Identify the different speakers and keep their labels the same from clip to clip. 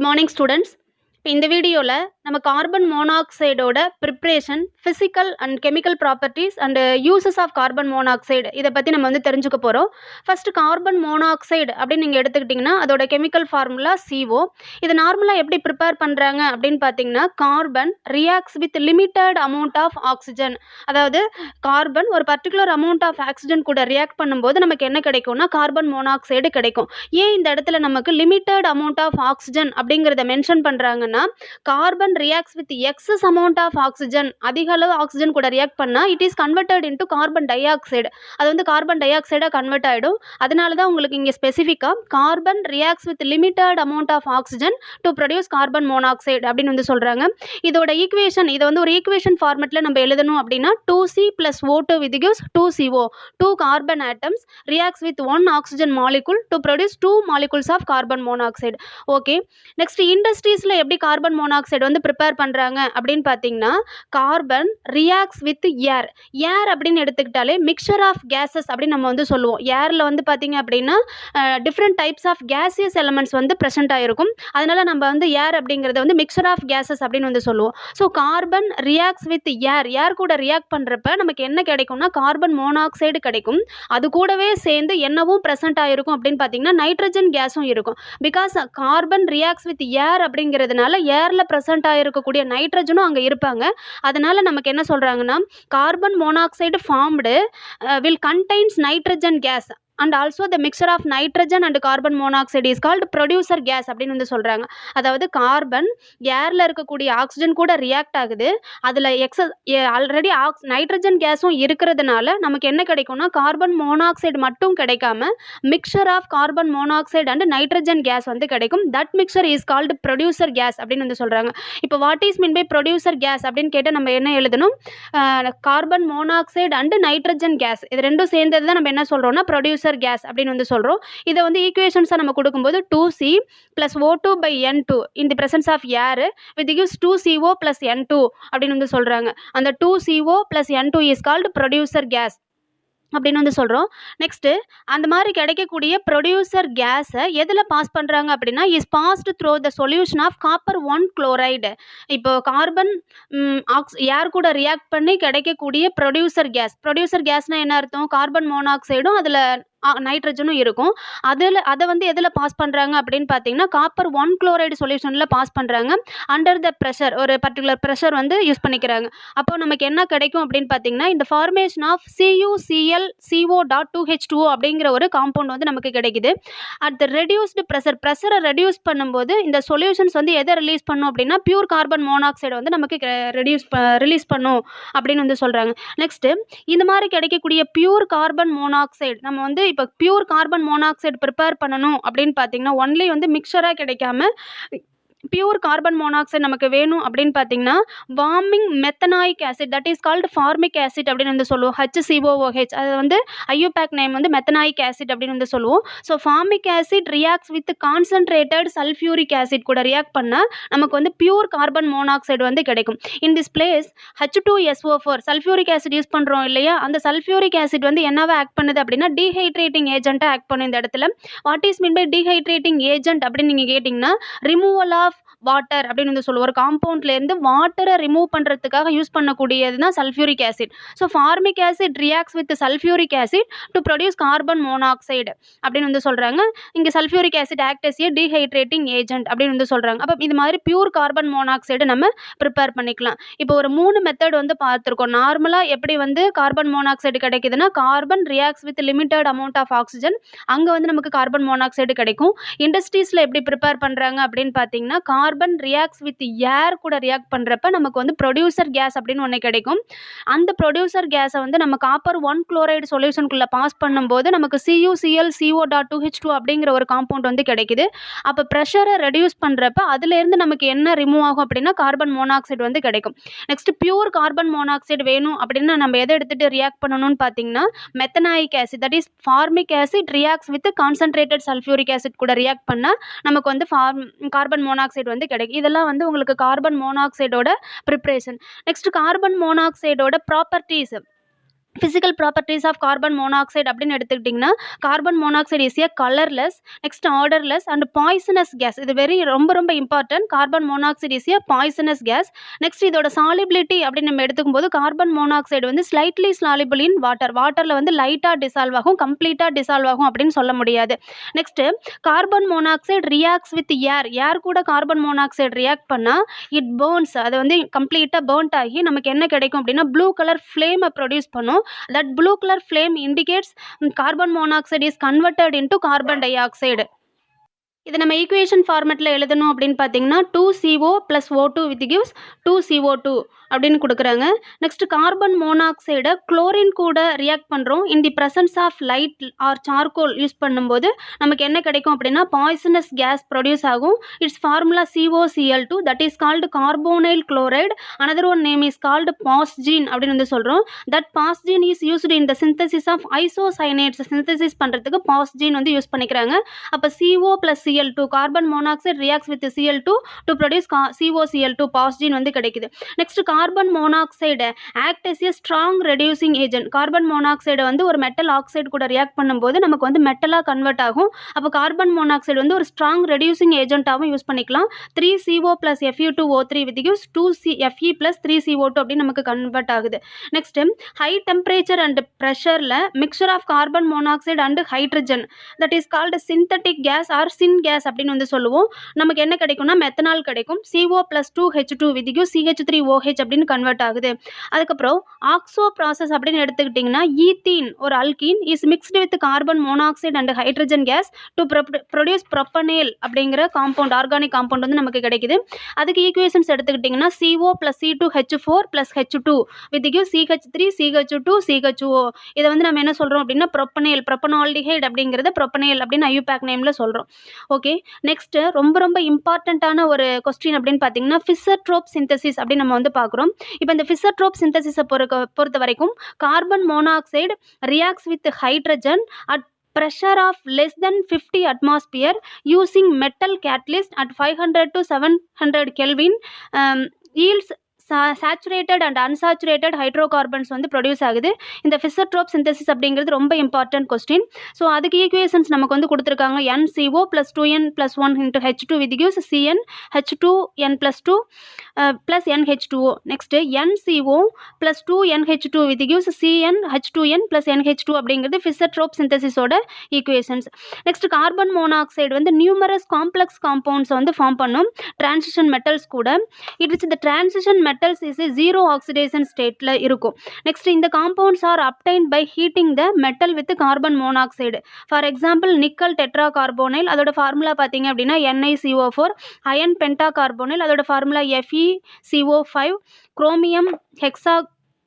Speaker 1: Good morning, students. இப்போ இந்த வீடியோவில் நம்ம கார்பன் மோனாக்சைடோட ப்ரிப்ரேஷன், physical and chemical properties and uses of carbon monoxide இதை பற்றி நம்ம வந்து தெரிஞ்சுக்க போகிறோம். ஃபஸ்ட்டு கார்பன் மோனாக்சைடு அப்படின்னு நீங்கள் எடுத்துக்கிட்டிங்கன்னா அதோட கெமிக்கல் ஃபார்முலா CO. இது நார்மலாக எப்படி ப்ரிப்பேர் பண்ணுறாங்க அப்படின்னு பார்த்தீங்கன்னா, carbon reacts with limited amount of oxygen. அதாவது கார்பன் ஒரு பர்டிகுலர் அமௌண்ட் ஆஃப் ஆக்சிஜன் கூட ரியாக்ட் பண்ணும்போது நமக்கு என்ன கிடைக்கும்னா கார்பன் மோனாக்சைடு கிடைக்கும். ஏன் இந்த இடத்துல நமக்கு லிமிட்டட் அமௌண்ட் ஆஃப் ஆக்சிஜன் அப்படிங்கிறத மென்ஷன் பண்ணுறாங்கன்னா, carbon reacts with excess amount of oxygen, அதிக அளவு ஆக்சிஜன் கூட ரியாக்ட் பண்ணால் it is converted into carbon dioxide. அது வந்து கார்பன் டை ஆக்சைடாக கன்வெர்ட் ஆகிடும். அதனால தான் உங்களுக்கு இங்கே ஸ்பெசிஃபிக்காக carbon reacts with limited amount of oxygen to produce carbon monoxide அப்படின்னு வந்து சொல்கிறாங்க. இதோட ஈக்குவேஷன், இதை வந்து ஒரு ஈக்குவேஷன் ஃபார்மெட்டில் நம்ம எழுதணும் அப்படின்னா 2C + O2 with gives 2CO. 2 carbon atoms reacts with 1 oxygen molecule to produce 2 molecules of carbon monoxide. Okay, next இண்டஸ்ட்ரீஸில் எப்படி கார்பன் மோனாக்சைடு வந்து ப்ரிப்பேர் பண்ணுறாங்க அப்படின்னு பார்த்தீங்கன்னா, carbon reacts with air. Air அப்படின்னு எடுத்துக்கிட்டாலே மிக்சர் ஆஃப் கேஸஸ் அப்படின்னு நம்ம வந்து சொல்லுவோம். ஏரில் வந்து பார்த்தீங்க அப்படின்னா different types of gaseous elements வந்து ப்ரெசென்ட் ஆகிருக்கும். அதனால் நம்ம வந்து ஏர் அப்படிங்கிறத வந்து மிக்சர் ஆஃப் கேஸஸ் அப்படின்னு வந்து சொல்லுவோம். So carbon reacts with air கூட ரியாக்ட் பண்ணுறப்ப நமக்கு என்ன கிடைக்கும்னா கார்பன் மோனாக்சைடு கிடைக்கும். அது கூடவே சேர்ந்து என்னவும் ப்ரெசென்ட் ஆகிருக்கும் அப்படின்னு பார்த்தீங்கன்னா நைட்ரஜன் கேஸும் இருக்கும். பிகாஸ் கார்பன் ரியாக்ட்ஸ் வித் ஏர் அப்படிங்கிறதுனால ஏரில் ப்ரெசென்ட் ஆகிருக்கக்கூடிய நைட்ரஜனும் அங்கே இருப்பாங்க. அதனால் நமக்கு என்ன சொல்கிறாங்கன்னா, carbon monoxide formed will contains nitrogen gas and also the mixture of nitrogen and carbon monoxide is called producer gas அப்படின்னு வந்து சொல்கிறாங்க. அதாவது கார்பன் ஏரில் இருக்கக்கூடிய ஆக்சிஜன் கூட ரியாக்ட் ஆகுது. அதில் ஆல்ரெடி நைட்ரஜன் கேஸும் இருக்கிறதுனால நமக்கு என்ன கிடைக்கும்னா கார்பன் மோனாக்சைடு மட்டும் கிடைக்காம mixture of carbon monoxide and nitrogen gas வந்து கிடைக்கும். That mixture is called producer gas அப்படின்னு வந்து சொல்கிறாங்க. இப்போ what is mean by producer gas அப்படின்னு கேட்டால் நம்ம என்ன எழுதணும்? Carbon monoxide and nitrogen gas இது ரெண்டும் சேர்ந்தது தான் நம்ம என்ன சொல்கிறோம்னா ப்ரொடியூசர் கேஸ் அப்படின்னு வந்து சொல்கிறோம். இதை வந்து ஈக்குவேஷன்ஸாக நம்ம கொடுக்கும்போது 2C + O2 by N2 in the presence of air with gives 2CO + N2 அப்படின்னு வந்து சொல்கிறாங்க. அந்த 2CO + N2 is called producer gas அப்படின்னு வந்து சொல்கிறோம். நெக்ஸ்ட்டு அந்த மாதிரி கிடைக்கக்கூடிய ப்ரொடியூசர் கேஸை எதில் பாஸ் பண்ணுறாங்க அப்படின்னா is passed through the solution of copper 1 chloride. இப்போ கார்பன் ஏர் கூட ரியாக்ட் பண்ணி கிடைக்கக்கூடிய ப்ரொடியூசர் கேஸ்னால் என்ன அர்த்தம்? கார்பன் மோனாக்சைடும் அதில் நைட்ரஜனும் இருக்கும். அதை வந்து எதில் பாஸ் பண்ணுறாங்க அப்படின்னு பார்த்தீங்கன்னா காப்பர் 1 குளோரைடு சொல்யூஷனில் பாஸ் பண்ணுறாங்க. அண்டர் த ப்ரெஷர், ஒரு பர்டிகுலர் ப்ரெஷர் வந்து யூஸ் பண்ணிக்கிறாங்க. அப்போ நமக்கு என்ன கிடைக்கும் அப்படின்னு பார்த்தீங்கன்னா இந்த ஃபார்மேஷன் ஆஃப் CuCl CO.2H2O அப்படிங்கிற ஒரு காம்பவுண்ட் வந்து நமக்கு கிடைக்குது. அட் த ரெடியூஸ்டு ப்ரெஷரை ரெடியூஸ் பண்ணும்போது இந்த சொல்யூஷன்ஸ் வந்து எதை ரிலீஸ் பண்ணும் அப்படின்னா பியூர் கார்பன் மோனாக்சைடு வந்து நமக்கு ரிலீஸ் பண்ணும் அப்படின்னு வந்து சொல்கிறாங்க. நெக்ஸ்ட்டு இந்த மாதிரி கிடைக்கக்கூடிய பியூர் கார்பன் மோனாக்சைடு நம்ம வந்து இப்போ பியூர் கார்பன் மோனாக்சைடு ப்ரிப்பேர் பண்ணணும் அப்படின்னு பார்த்தீங்கன்னா ஒன்லி வந்து மிக்சராக கிடைக்காம பியூர் கார்பன் மோனாக்சைடு நமக்கு வேணும் அப்படின்னு பார்த்தீங்கன்னா warming methanoic acid, that is called formic acid அப்படின்னு வந்து சொல்லுவோம். HCOOH, அது வந்து ஐயூபேக் நேம் வந்து மெத்தனாயிக் ஆசிட் அப்படின்னு வந்து சொல்லுவோம். So formic acid reacts with concentrated sulphuric acid கூட ரியாக்ட் பண்ணால் நமக்கு வந்து பியூர் கார்பன் மோனாக்சைடு வந்து கிடைக்கும். In this place H2SO4 sulphuric acid use பண்ணுறோம் இல்லையா, அந்த சல்ஃபியூரிக் ஆசிட் வந்து என்னவா ஆக்ட் பண்ணுது அப்படின்னா டீஹைட்ரேட்டிங் ஏஜென்ட்டாக ஆக்ட் பண்ணும். இந்த இடத்துல what is mean by dehydrating agent அப்படின்னு நீங்கள் கேட்டிங்கன்னா ரிமூவல் ஆஃப் வாட்டர் அப்படின்னு வந்து சொல்லுவோம். ஒரு காம்பவுண்ட்லேருந்து வாட்டரை ரிமூவ் பண்ணுறதுக்காக யூஸ் பண்ணக்கூடியது தான் sulphuric acid. So formic acid reacts with sulphuric acid to produce carbon monoxide அப்படின்னு வந்து சொல்கிறாங்க. இங்கே sulphuric acid act as a dehydrating agent அப்படின்னு வந்து சொல்கிறாங்க. அப்போ இது மாதிரி பியூர் கார்பன் மோனாக்சைடு நம்ம ப்ரிப்பேர் பண்ணிக்கலாம். இப்போ ஒரு 3 மெத்தட் வந்து பார்த்துருக்கோம். நார்மலாக எப்படி வந்து கார்பன் மோனாக்சைடு கிடைக்குதுன்னா carbon reacts with limited amount of oxygen, அங்கே வந்து நமக்கு கார்பன் மோனாக்சைடு கிடைக்கும். இண்டஸ்ட்ரீஸில் எப்படி ப்ரிப்பேர் பண்ணுறாங்க அப்படின்னு பார்த்தீங்கன்னா கார்பன் ரியாக்ட்ஸ் வித் ஏர் கூட ரியாக்ட் பண்ணுறப்ப நமக்கு வந்து ப்ரொடியூசர் கேஸ் அப்படின்னு ஒன்று கிடைக்கும். அந்த ப்ரொடியூசர் கேஸை வந்து நம்ம காப்பர் 1 குளோரைடு சொல்யூஷனுக்குள்ளே பாஸ் பண்ணும்போது நமக்கு CuCl CO.2H2 அப்படிங்கிற ஒரு காம்பவுண்ட் வந்து கிடைக்குது. அப்போ ப்ரெஷரை ரெடியூஸ் பண்ணுறப்ப அதுலேருந்து நமக்கு என்ன ரிமூவ் ஆகும் அப்படின்னா கார்பன் மோனாக்சைடு வந்து கிடைக்கும். நெக்ஸ்ட் பியூர் கார்பன் மோனாக்சைடு வேணும் அப்படின்னா நம்ம எதை எடுத்துகிட்டு ரியாக்ட் பண்ணணும்னு பார்த்தீங்கன்னா methanoic acid, that is formic acid reacts with concentrated sulphuric acid கூட ரியாக்ட் பண்ணால் நமக்கு வந்து கார்பன் மோனாக்சைடு வந்து கிடைக்கும். இதெல்லாம் வந்து உங்களுக்கு கார்பன் மோனாக்சைடோட ப்ரிப்ரேஷன். நெக்ஸ்ட் கார்பன் மோனாக்சைடோட properties physical properties of carbon monoxide அப்படின்னு எடுத்துக்கிட்டிங்கன்னா carbon monoxide is a colourless, next odourless and poisonous gas. இது ரொம்ப ரொம்ப important. Carbon monoxide is a poisonous gas. Next இதோட சாலிபிலிட்டி அப்படின்னு நம்ம எடுத்துக்கும் போது கார்பன் மோனாக்சைடு வந்து ஸ்லைட்லி சாலிபிள் இன் வாட்டரில் வந்து லைட்டாக டிசால்வ் ஆகும், கம்ப்ளீட்டாக டிசால்வ் ஆகும் அப்படின்னு சொல்ல முடியாது. Next carbon monoxide reacts with air கூட கார்பன் மோனாக்சைடு ரியாக்ட் பண்ணால் இட் பேர்ன்ஸ், அது வந்து கம்ப்ளீட்டாக பேர்ன்ட் ஆகி நமக்கு என்ன கிடைக்கும் அப்படின்னா ப்ளூ கலர் ஃப்ளேமை ப்ரொடியூஸ் பண்ணும். That blue color flame indicates carbon monoxide is converted into carbon dioxide. இதை நம்ம ஈக்குவேஷன் ஃபார்மெட்டில் எழுதணும் அப்படின்னு பார்த்தீங்கன்னா 2CO + O2 with gives 2CO2 அப்படின்னு கொடுக்குறாங்க. நெக்ஸ்ட் கார்பன் மோனாக்சைடை குளோரின் கூட ரியாக்ட் பண்ணுறோம். In the presence of light or charcoal use பண்ணும்போது நமக்கு என்ன கிடைக்கும் அப்படின்னா பாய்சனஸ் கேஸ் ப்ரொடியூஸ் ஆகும். It's formula COCl2, that is called carbonyl chloride. Another one name is called phosgene அப்படின்னு வந்து சொல்கிறோம். That phosgene is used in the synthesis of isocyanates. Synthesis பண்ணுறதுக்கு பாஸ்ஜீன் வந்து யூஸ் பண்ணிக்கிறாங்க. அப்போ CO + Cl2, carbon monoxide reacts with Cl2 to produce COCl2, பாஸ்ஜீன் வந்து கிடைக்குது. Next carbon monoxide act as a strong reducing agent. Carbon monoxide வந்து ஒரு metal oxide கூட react பண்ணும்போது நமக்கு வந்து மெட்டலாக கன்வெர்ட் ஆகும். அப்போ கார்பன் மோனாக்சைடு வந்து ஒரு ஸ்ட்ராங் ரெடியூசிங் ஏஜென்ட்டாகவும் யூஸ் பண்ணிக்கலாம். 3CO + Fe2O3 with gives 2Fe + 3CO2 அப்படின்னு நமக்கு கன்வெர்ட் ஆகுது. நெக்ஸ்ட் ஹை டெம்பரேச்சர் அண்ட் ப்ரெஷரில் mixture of carbon monoxide and hydrogen, that is called synthetic gas or syn gas அப்படின்னு வந்து சொல்லுவோம். நமக்கு என்ன கிடைக்கும்னா மெத்தனால் கிடைக்கும். CO + 2H2 with gives CH3OH அப்படின்னு கன்வெர்ட் ஆகுது. அதுக்கப்புறம் ஆக்சோ ப்ராசஸ் அப்படின்னு எடுத்துக்கிட்டிங்கன்னா ஈத்தீன் ஒரு alkene is mixed with carbon monoxide and hydrogen gas to produce propanal அப்படிங்கிற காம்பவுண்ட், ஆர்கானிக் காம்பவுண்ட் வந்து நமக்கு கிடைக்குது. அதுக்கு ஈக்குவேஷன்ஸ் எடுத்துக்கிட்டிங்கன்னா CO + C2H4 + H2 with give CH3 CH2 CHO. இதை வந்து நம்ம என்ன சொல்கிறோம் அப்படின்னா ப்ரொப்பனால்டிஹைட் அப்படிங்கிறத ப்ரொப்பனேல் அப்படின்னு IUPAC நேமில் சொல்கிறோம். ஓகே, நெக்ஸ்ட் ரொம்ப ரொம்ப இம்பார்ட்டண்ட்டான ஒரு கொஸ்டின் அப்படின்னு பார்த்தீங்கன்னா ஃபிஷர்-ட்ரோப் சிந்தசிஸ் அப்படின்னு நம்ம வந்து பார்க்குறோம். இப்போ இந்த ஃபிஷர்-ட்ரோப் சிந்தசிஸை பொறுத்த வரைக்கும் carbon monoxide reacts with hydrogen at pressure of less than 50 atmosphere using metal catalyst at 500 to 700 Kelvin yields saturated and unsaturated hydrocarbons வந்து ப்ரொடியூஸ் ஆகுது. இந்த ஃபிஷர்-ட்ரோப் சிந்தசிஸ் அப்படிங்கிறது ரொம்ப இம்பார்ட்டன்ட் கொஸ்டின். ஸோ அதுக்கு ஈக்குவேஷன்ஸ் நமக்கு வந்து கொடுத்துருக்காங்க. NCO + 2N + 1 × H2 with gives CN H2N + 2 + NH2O. Next NCO + 2NH2 with gives CN H2N + NH2 அப்படிங்கிறது ஃபிஷர்-ட்ரோப் சிந்தசிஸோட ஈக்குவேஷன்ஸ். நெக்ஸ்ட் கார்பன் மோனாக்சைடு வந்து நியூமரஸ் காம்ப்ளெக்ஸ் காம்பவுண்ட்ஸை வந்து ஃபார்ம் பண்ணும் டிரான்சிஷன் மெட்டல்ஸ் கூட. It is the transition metals is a zero oxidation stateல இருக்கும். Next இந்த compounds are obtained by heating the metal with carbon monoxide. For example nickel tetra carbonyl, அதோட formula பார்த்தீங்க அப்படின்னா NiCO4. அயன் பென்டா கார்போனைல், அதோட formula FeCO5. Chromium hexa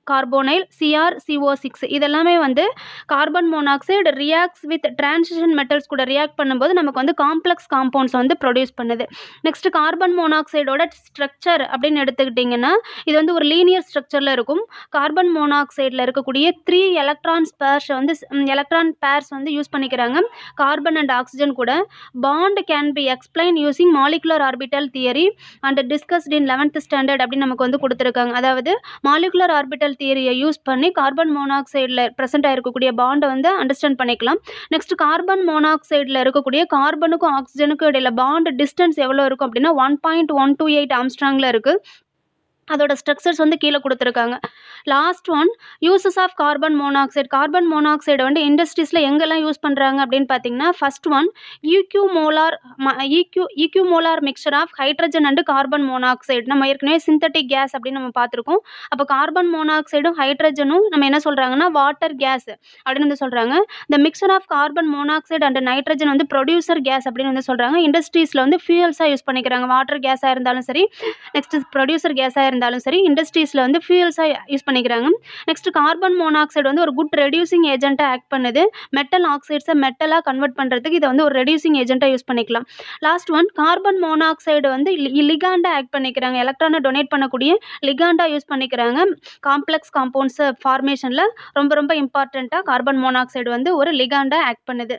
Speaker 1: carbonyl CrCO6. இதெல்லாமே வந்து carbon monoxide reacts with transition metals கூட react பண்ணும்போது நமக்கு வந்து காம்ப்ளெக்ஸ் காம்பவுண்ட்ஸ் வந்து ப்ரொடியூஸ் பண்ணுது. நெக்ஸ்ட் கார்பன் மோனாக்சைடோட ஸ்ட்ரக்சர் அப்படின்னு எடுத்துக்கிட்டிங்கன்னா இது வந்து ஒரு லீனியர் ஸ்ட்ரக்சரில் இருக்கும். கார்பன் மோனாக்சைடில் இருக்கக்கூடிய 3 எலக்ட்ரான் பேர்ஸ் வந்து யூஸ் பண்ணிக்கிறாங்க கார்பன் அண்ட் ஆக்சிஜன் கூட. Bond can be explain using molecular orbital theory and discussed in 11th standard அப்படின்னு நமக்கு வந்து கொடுத்துருக்காங்க. அதாவது மாலிகுலர் ஆர்பிட்டல் தியரியை யூஸ் பண்ணி கார்பன் மோனாக்சைடில் ப்ரெசென்ட் ஆகிருக்கக்கூடிய பாண்டை வந்து அண்டர்ஸ்டாண்ட் பண்ணிக்கலாம். நெக்ஸ்ட் கார்பன் மோனாக்சைடில் இருக்கக்கூடிய கார்பனுக்கும் ஆக்சிஜனுக்கும் இடையில பாண்ட் டிஸ்டன்ஸ் எவ்வளோ இருக்கும் அப்படின்னா 1.128 ஆம்ஸ்ட்ராங்கில் இருக்குது. அதோட ஸ்ட்ரக்சர்ஸ் வந்து கீழே கொடுத்துருக்காங்க. Last one uses of carbon monoxide. Carbon மோனாக்சைடை வந்து இண்டஸ்ட்ரீஸில் எங்கெல்லாம் யூஸ் பண்ணுறாங்க அப்படின்னு பார்த்தீங்கன்னா first one equimolar mixture of hydrogen and carbon monoxide. நம்ம ஏற்கனவே சிந்தட்டிக் கேஸ் அப்படின்னு நம்ம பார்த்துருக்கோம். அப்போ கார்பன் மோனாக்சைடும் ஹைட்ரஜனும் நம்ம என்ன சொல்கிறாங்கன்னா வாட்டர் கேஸ் அப்படின்னு வந்து சொல்கிறாங்க. இந்த mixture of carbon monoxide and nitrogen வந்து ப்ரொடியூசர் கேஸ் அப்படின்னு வந்து சொல்கிறாங்க. இண்டஸ்ட்ரீஸில் வந்து ஃபியூயல்ஸாக யூஸ் பண்ணிக்கிறாங்க. வாட்டர் கேஸாக இருந்தாலும் சரி, நெக்ஸ்ட் ப்ரொடியூசர் கேஸாக இருந்தாலும் சரி, இண்டஸ்ட்ரீஸில் வந்து ஃபியூயல்ஸாக யூஸ் பண்ணிக்கிறாங்க. நெக்ஸ்ட் கார்பன் மோனாக்சைடு வந்து ஒரு குட் ரெடியூசிங் ஏஜென்ட்டாக ஆக்ட் பண்ணுது. மெட்டல் ஆக்சைட்ஸை மெட்டலாக கன்வெர்ட் பண்ணுறதுக்கு இதை வந்து ஒரு ரெடியூசிங் ஏஜென்ட்டாக யூஸ் பண்ணிக்கலாம். லாஸ்ட் ஒன் கார்பன் மோனாக்சைடு வந்து லிகாண்டாக ஆக்ட் பண்ணிக்கிறாங்க. எலக்ட்ரானை டொனேட் பண்ணக்கூடிய லிகாண்டாக யூஸ் பண்ணிக்கிறாங்க. காம்ப்ளெக்ஸ் காம்பவுண்ட்ஸ் ஃபார்மேஷனில் ரொம்ப ரொம்ப இம்பார்ட்டண்ட்டாக கார்பன் மோனாக்சைடு வந்து ஒரு லிகாண்டாக ஆக்ட் பண்ணுது.